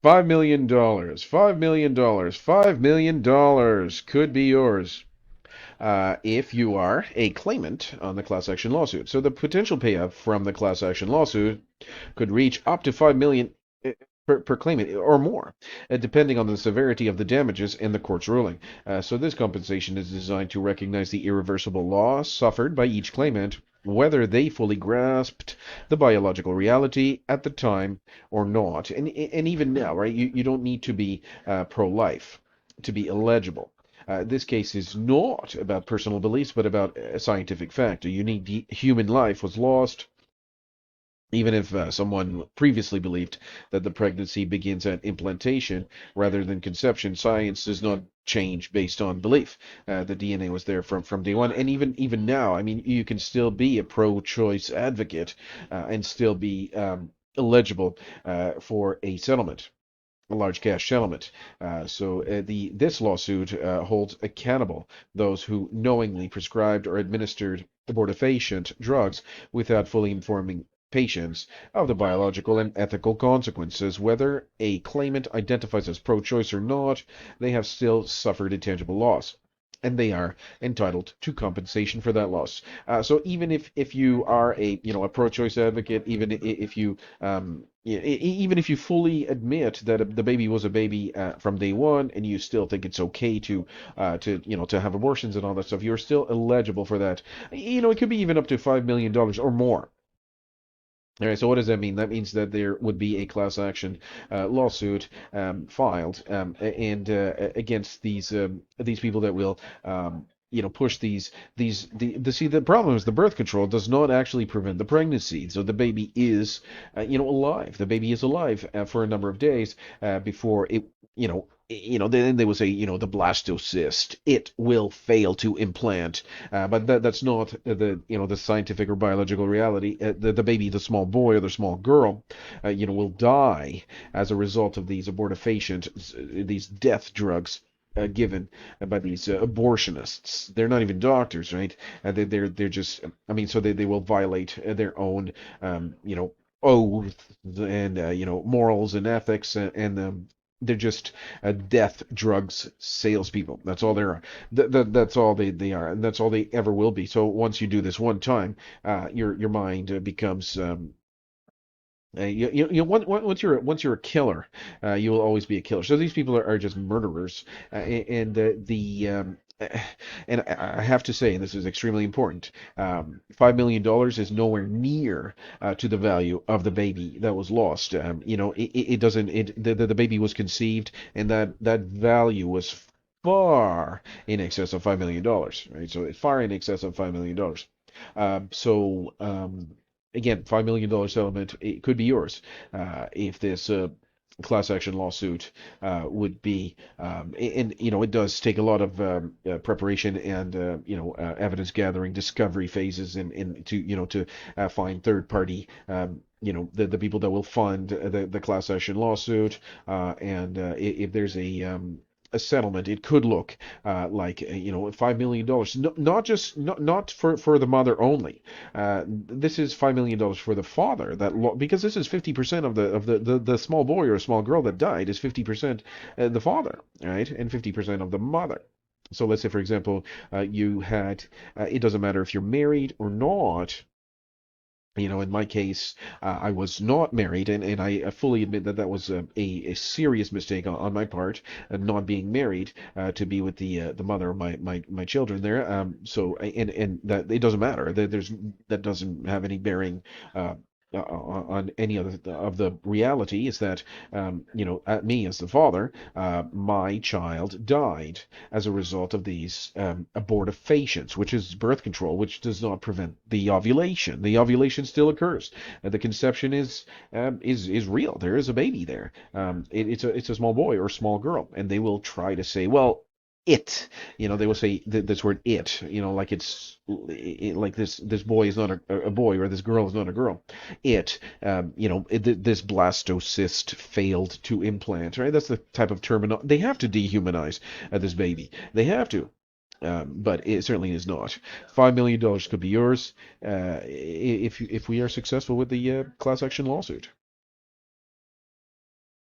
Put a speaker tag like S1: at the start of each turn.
S1: $5 million, $5 million, $5 million could be yours if you are a claimant on the class action lawsuit. So the potential payout from the class action lawsuit could reach up to $5 million per claimant or more, depending on the severity of the damages and the court's ruling. So this compensation is designed to recognize the irreversible loss suffered by each claimant, whether they fully grasped the biological reality at the time or not. And even now, right, you don't need to be pro-life to be eligible. This case is not about personal beliefs, but about a scientific fact. A unique human life was lost, even if someone previously believed that the pregnancy begins at implantation rather than conception. Science does not change based on belief. The DNA was there from day one, and even now, I mean, you can still be a pro-choice advocate and still be eligible for a settlement, a large cash settlement. So this lawsuit holds accountable those who knowingly prescribed or administered abortifacient drugs without fully informing patients of the biological and ethical consequences. Whether a claimant identifies as pro-choice or not, they have still suffered intangible loss, and they are entitled to compensation for that loss. So even if you are a pro-choice advocate, if you even if you fully admit that the baby was a baby from day one, and you still think it's okay to have abortions and all that stuff, you're still eligible for that. It could be even up to $5 million or more. All right, so what does that mean? That means that there would be a class action lawsuit filed and against these people that will push see, the problem is the birth control does not actually prevent the pregnancy. So the baby is alive. The baby is alive for a number of days before it then they will say, the blastocyst, it will fail to implant. But that's not the scientific or biological reality. The baby, the small boy or the small girl, will die as a result of these abortifacient, these death drugs given by these abortionists. They're not even doctors, right? They're just, I mean, so they will violate their own, oath and morals and ethics, and they're just death drugs salespeople. That's all they are. That's all they are, and that's all they ever will be. So once you do this one time, your mind becomes once you're a killer, you will always be a killer. So these people are just murderers, and and I have to say, and this is extremely important, $5 million is nowhere near to the value of the baby that was lost. It doesn't. The baby was conceived, and that value was far in excess of $5 million, right? So far in excess of $5 million. Again, $5 million settlement, it could be yours if this class action lawsuit would be, and it does take a lot of preparation and evidence gathering, discovery phases, and to find third party. The people that will fund the class action lawsuit, and if there's a settlement, it could look like $5 million. Not for the mother only. This is $5 million for the father, because this is 50% of the small boy or small girl that died is 50% the father, right, and 50% of the mother. So let's say, for example, you had, it doesn't matter if you're married or not. In my case, I was not married, and I fully admit that that was a serious mistake on my part, not being married to be with the mother of my children there. And that it doesn't matter. That doesn't have any bearing on any of the reality. Is that at me as the father, my child died as a result of these abortifacients, which is birth control, which does not prevent the ovulation. The ovulation still occurs. The conception is real. There is a baby there. It's a small boy or small girl, and they will try to say, well, they will say this word like like this boy is not a boy, or this girl is not a girl. This blastocyst failed to implant, right? That's the type of terminology. They have to dehumanize this baby. They have to. But it certainly is not. $5 million could be yours if we are successful with the class action lawsuit.